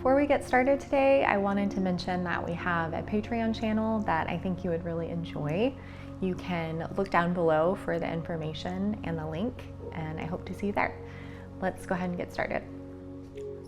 Before we get started today, I wanted to mention that we have a Patreon channel that I think you would really enjoy. You can look down below for the information and the link, and I hope to see you there. Let's go ahead and get started.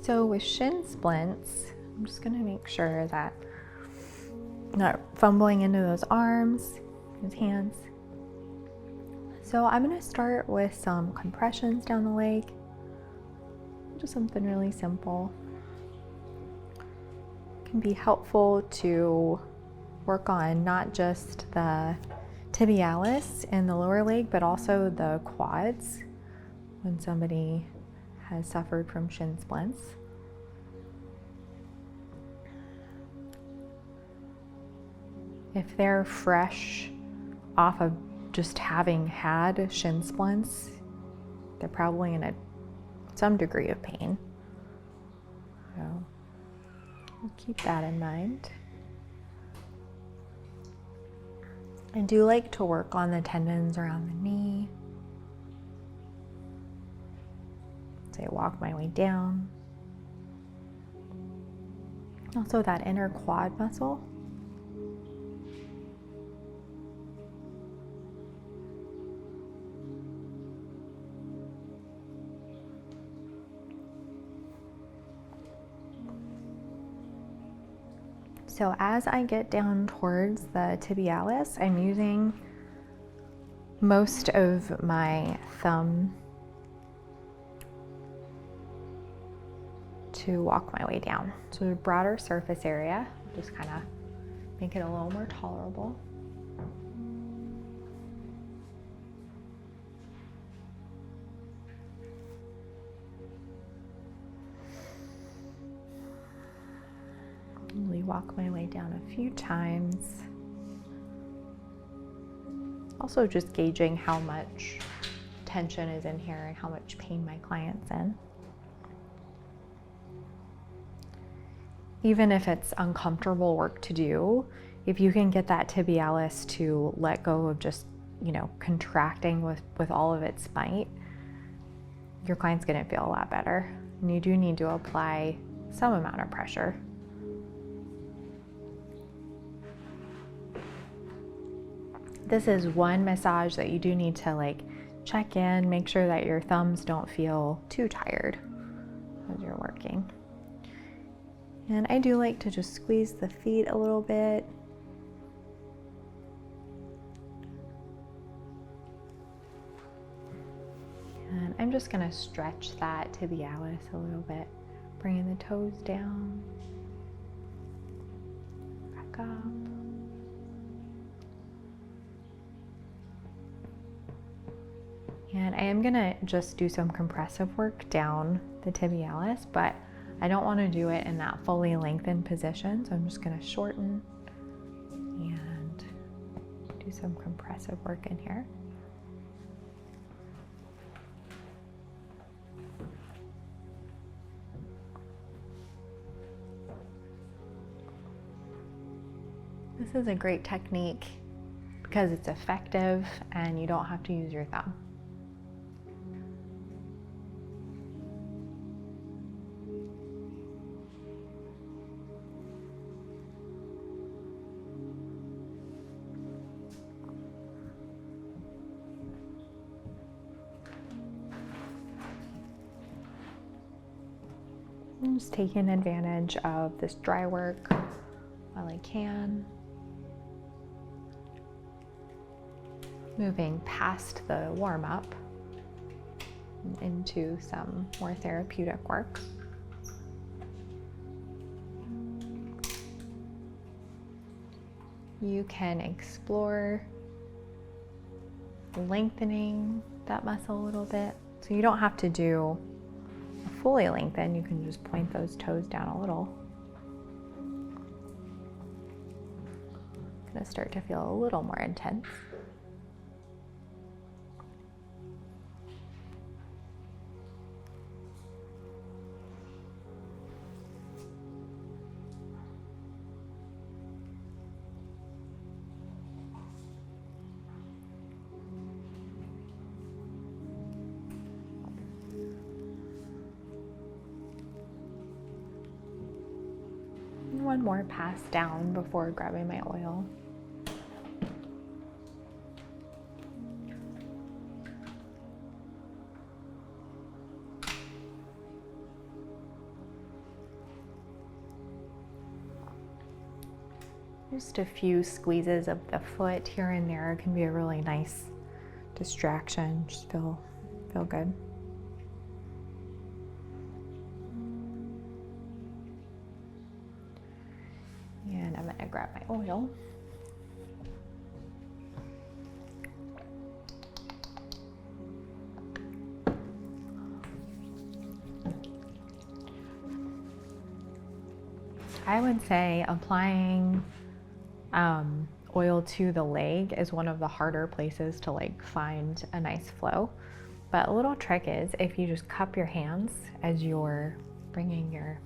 So with shin splints, I'm just gonna make sure that I'm not fumbling into those arms, those hands. So I'm gonna start with some compressions down the leg, just something really simple. It can be helpful to work on not just the tibialis in the lower leg, but also the quads when somebody has suffered from shin splints. If they're fresh off of just having had shin splints, they're probably in some degree of pain. So we'll keep that in mind. I do like to work on the tendons around the knee. So I walk my way down. Also that inner quad muscle. So as I get down towards the tibialis, I'm using most of my thumb to walk my way down. So a broader surface area, just kind of make it a little more tolerable. Walk my way down a few times. Also just gauging how much tension is in here and how much pain my client's in. Even if it's uncomfortable work to do, if you can get that tibialis to let go of just, contracting with all of its might, your client's gonna feel a lot better. And you do need to apply some amount of pressure. This is one massage that you do need to check in, make sure that your thumbs don't feel too tired as you're working. And I do like to just squeeze the feet a little bit. And I'm just gonna stretch that tibialis a little bit, bringing the toes down, back up. And I am gonna just do some compressive work down the tibialis, but I don't wanna do it in that fully lengthened position. So I'm just gonna shorten and do some compressive work in here. This is a great technique because it's effective and you don't have to use your thumb. I'm just taking advantage of this dry work while I can. Moving past the warm-up into some more therapeutic work. You can explore lengthening that muscle a little bit. So you don't have to do a fully lengthen, you can just point those toes down a little. It's gonna start to feel a little more intense. one more pass down before grabbing my oil. Just a few squeezes of the foot here and there can be a really nice distraction. Just feel good. And I'm gonna grab my oil. I would say applying oil to the leg is one of the harder places to like find a nice flow. But a little trick is if you just cup your hands as you're bringing your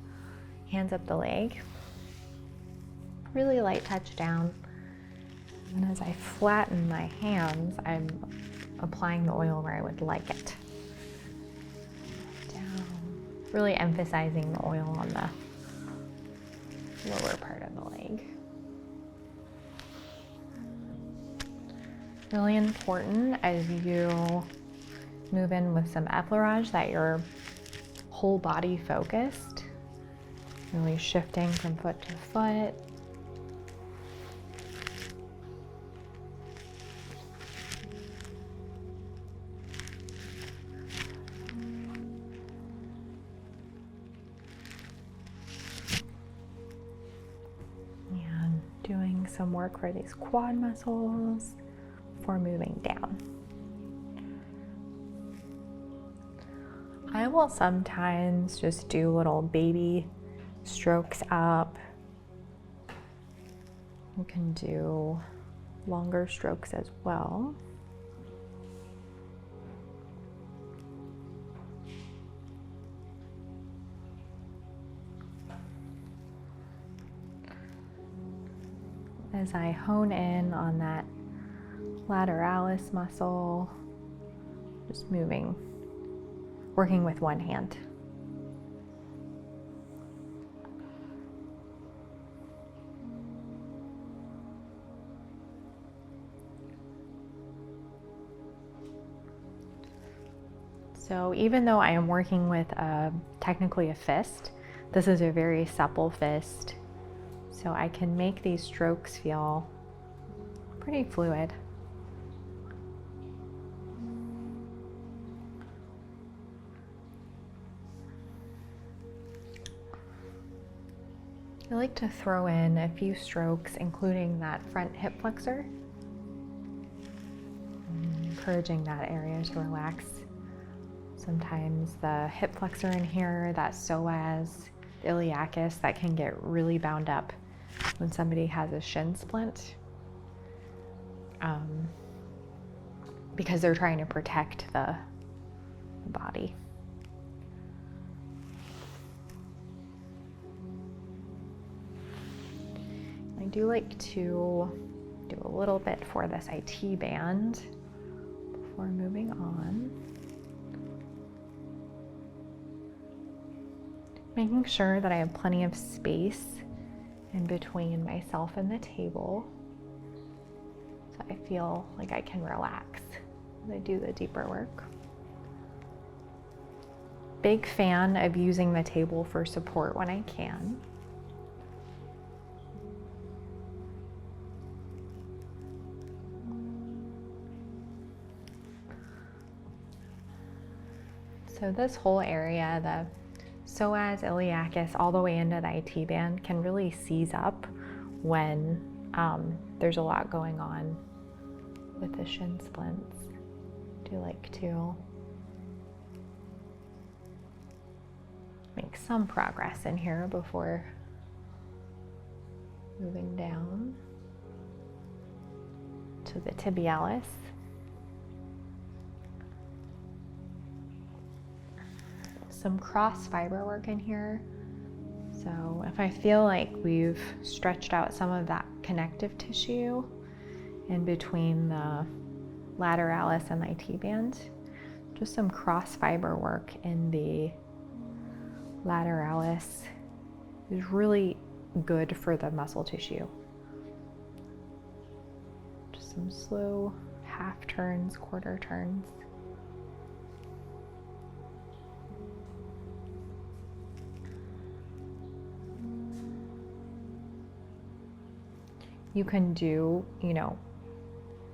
hands up the leg, really light touch down. And as I flatten my hands, I'm applying the oil where I would like it. Down. Really emphasizing the oil on the lower part of the leg. Really important as you move in with some effleurage that you're whole body focused, really shifting from foot to foot. And doing some work for these quad muscles before moving down. I will sometimes just do little baby strokes up. You can do longer strokes as well. As I hone in on that Lateralis muscle, just moving, working with one hand. So even though I am working with technically a fist, this is a very supple fist, so I can make these strokes feel pretty fluid. I like to throw in a few strokes, including that front hip flexor, encouraging that area to relax. Sometimes the hip flexor in here, that psoas, the iliacus, that can get really bound up when somebody has a shin splint, because they're trying to protect the body. I do like to do a little bit for this IT band before moving on. Making sure that I have plenty of space in between myself and the table, so I feel like I can relax as I do the deeper work. Big fan of using the table for support when I can. So this whole area, the psoas, iliacus, all the way into the IT band, can really seize up when there's a lot going on with the shin splints. I do like to make some progress in here before moving down to the tibialis. Some cross fiber work in here. So if I feel like we've stretched out some of that connective tissue in between the lateralis and the IT band, just some cross fiber work in the lateralis is really good for the muscle tissue. Just some slow half turns, quarter turns. You can do,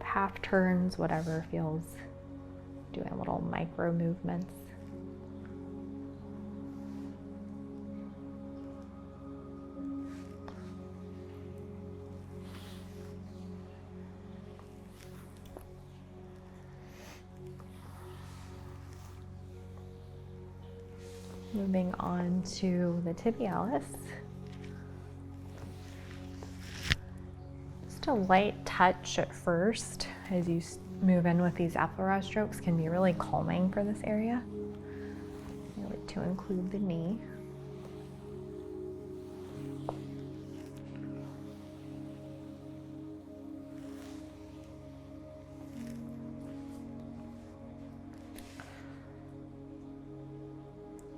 half turns, whatever feels, doing little micro movements. Moving on to the tibialis. Just a light touch at first as you move in with these effleurage strokes can be really calming for this area. I like to include the knee.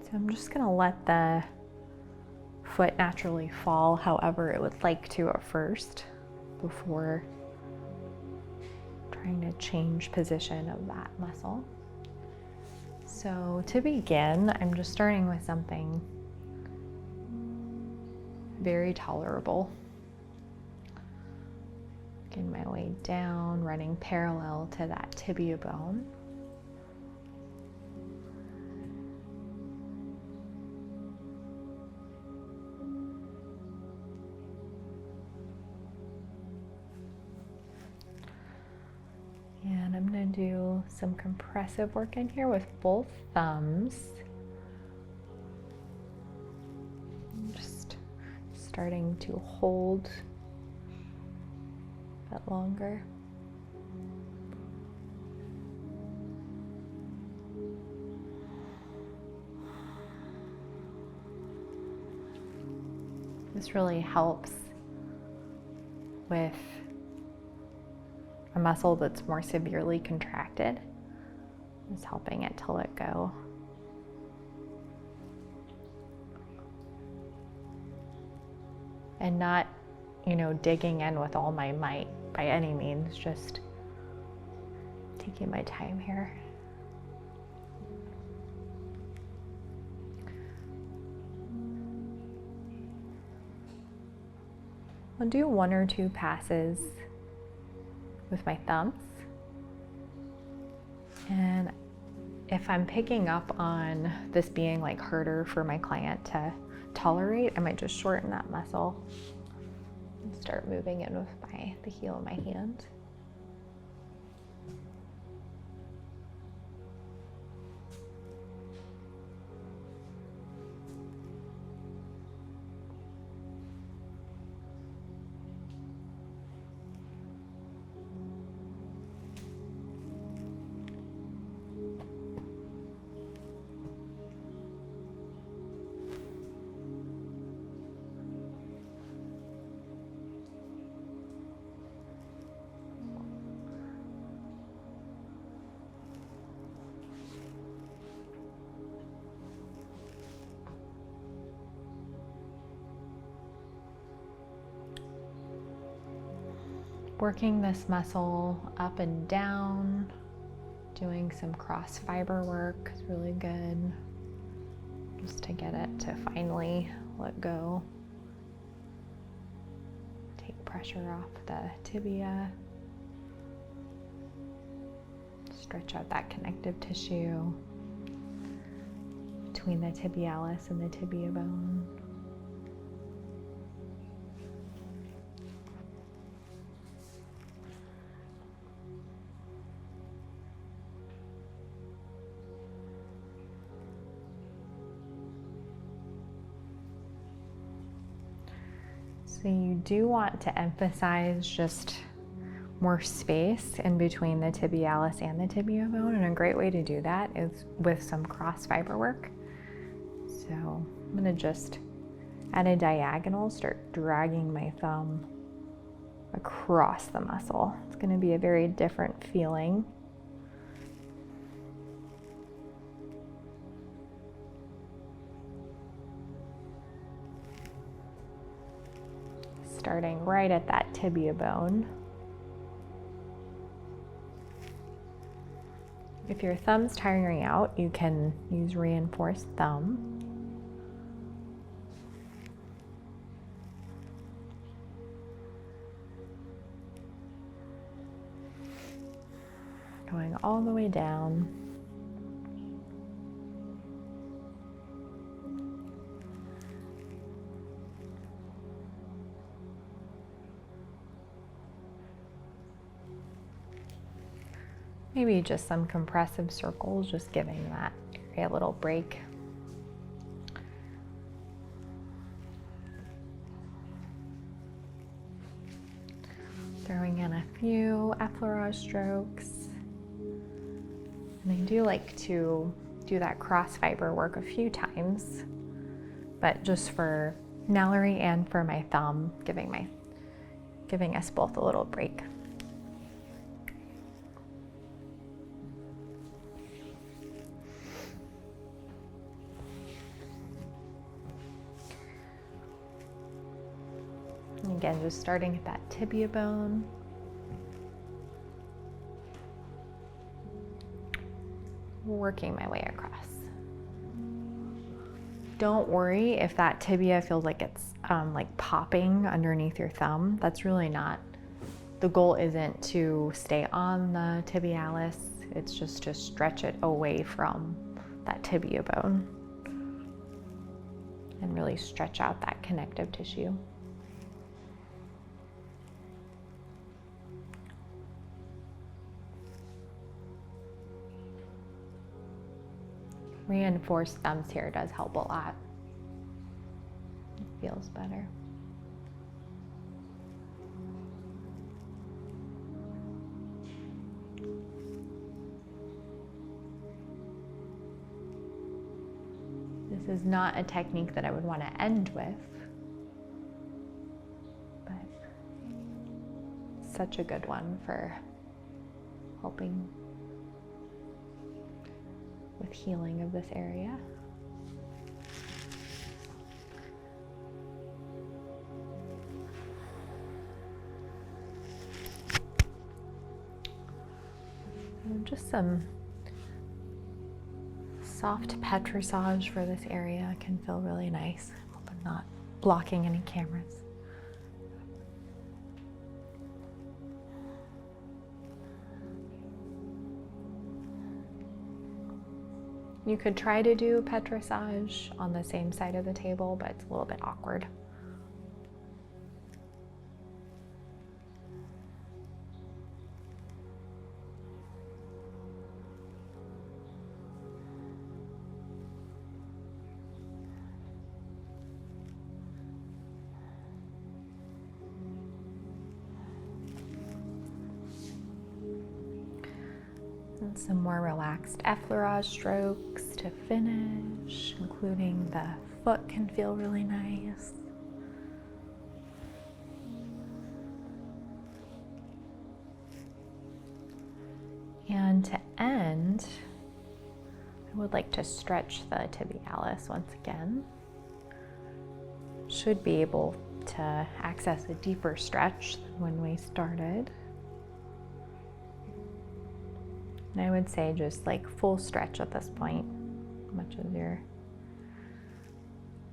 So I'm just going to let the foot naturally fall however it would like to at first before trying to change position of that muscle. So to begin, I'm just starting with something very tolerable. Working my way down, running parallel to that tibia bone. And I'm going to do some compressive work in here with both thumbs. Just starting to hold a bit longer. This really helps with a muscle that's more severely contracted. It's helping it to let go. And not, digging in with all my might by any means, just taking my time here. I'll do 1 or 2 passes with my thumbs. And if I'm picking up on this being like harder for my client to tolerate, I might just shorten that muscle and start moving in with the heel of my hand. Working this muscle up and down, doing some cross fiber work is really good, just to get it to finally let go. Take pressure off the tibia, stretch out that connective tissue between the tibialis and the tibia bone. So you do want to emphasize just more space in between the tibialis and the tibia bone, and a great way to do that is with some cross fiber work. So I'm going to just, at a diagonal, start dragging my thumb across the muscle. It's going to be a very different feeling. starting right at that tibia bone. If your thumb's tiring out, you can use reinforced thumb. Going all the way down. Maybe just some compressive circles, just giving that area a little break. Throwing in a few effleurage strokes. And I do like to do that cross fiber work a few times, but just for Mallory and for my thumb, giving us both a little break. And again, just starting at that tibia bone. Working my way across. Don't worry if that tibia feels like it's like popping underneath your thumb. That's really not, the goal isn't to stay on the tibialis, it's just to stretch it away from that tibia bone and really stretch out that connective tissue. Reinforced thumbs here does help a lot. It feels better. This is not a technique that I would want to end with, but such a good one for helping with healing of this area. And just some soft Petrissage for this area can feel really nice. I hope I'm not blocking any cameras. You could try to do Petrissage on the same side of the table, but it's a little bit awkward. And some more relaxed effleurage strokes to finish, including the foot can feel really nice. And to end, I would like to stretch the tibialis once again. Should be able to access a deeper stretch than when we started. And I would say just like full stretch at this point, as much as your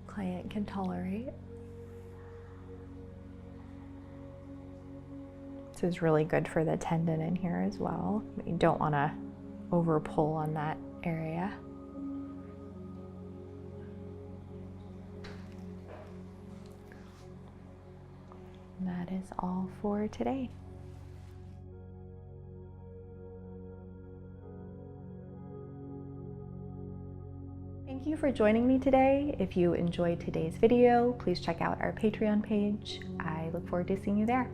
client can tolerate. This is really good for the tendon in here as well. You don't want to over pull on that area. And that is all for today. Thank you for joining me today. If you enjoyed today's video, please check out our Patreon page. I look forward to seeing you there.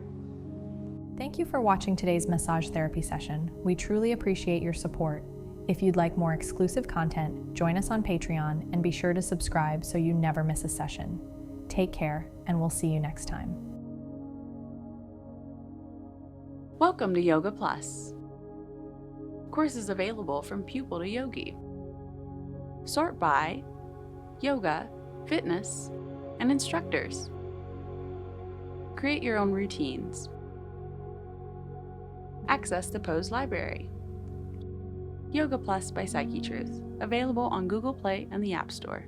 Thank you for watching today's massage therapy session. We truly appreciate your support. If you'd like more exclusive content, join us on Patreon and be sure to subscribe so you never miss a session. Take care, and we'll see you next time. Welcome to Yoga Plus. Courses available from pupil to yogi. Sort by yoga, fitness, and instructors. Create your own routines. Access the pose library. Yoga Plus by PsycheTruth, available on Google Play and the App Store.